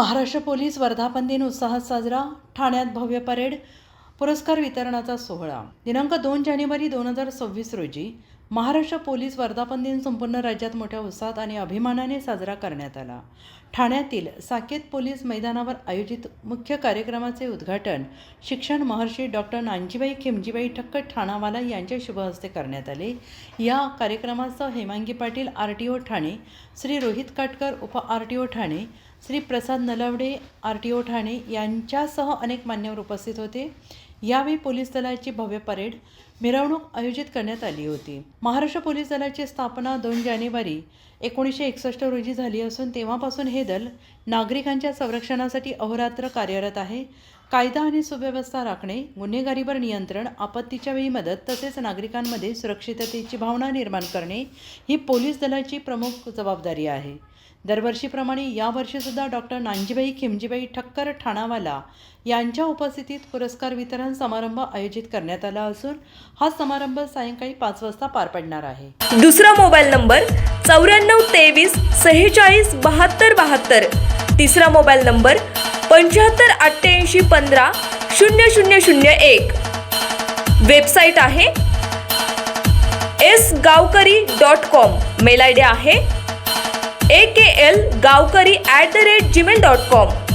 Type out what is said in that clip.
Maharashtra police वर्धापन दिन उत्साहात साजरा. ठाण्यात भव्य परेड, पुरस्कार वितरणाचा सोहळा. दिनांक 2 जानेवारी 2026 रोजी महाराष्ट्र पोलीस वर्धापन दिन संपूर्ण राज्यात मोठ्या उत्साहात आणि अभिमानाने साजरा करण्यात आला. ठाण्यातील साकेत पोलीस मैदानावर आयोजित मुख्य कार्यक्रमाचे उद्घाटन शिक्षण महर्षी डॉक्टर नानजीबाई खिमजीबाई ठक्कर ठाणावाला यांच्या शुभहस्ते करण्यात आले. या कार्यक्रमासह हेमांगी पाटील RTO ठाणे, श्री रोहित काटकर उप RTO ठाणे, श्री प्रसाद नलावडे RTO ठाणे यांच्यासह अनेक मान्यवर उपस्थित होते. यावेळी पोलीस दलाची भव्य परेड, मिरवणूक आयोजित करण्यात आली होती. महाराष्ट्र पोलीस दलाची स्थापना 2 जानेवारी 1961 रोजी झाली असून तेव्हापासून हे दल नागरिकांच्या संरक्षणासाठी अहोरात्र कार्यरत आहे. कायदा आणि सुव्यवस्था राखणे, गुन्हेगारीवर नियंत्रण, आपत्तीच्या वेळी मदत तसेच नागरिकांमध्ये सुरक्षिततेची भावना निर्माण करणे ही पोलीस दलाची प्रमुख जबाबदारी आहे. दरवर्षीप्रमाणे यावर्षीसुद्धा डॉक्टर नानजीबाई खिमजीबाई ठक्कर ठाणावाला यांच्या उपस्थितीत पुरस्कार वितरण समारंभ आयोजित करण्यात आला असून हा समारंभ सायंकाळी 5 वाजता पार पडणार आहे. दुसरा मोबाईल नंबर 9423 46 72 72. तिसरा मोबाईल नंबर 75 88 15 0001. वेबसाईट आहे sgavkari.com. मेल ID आहे AKLgavkari@gmail.com.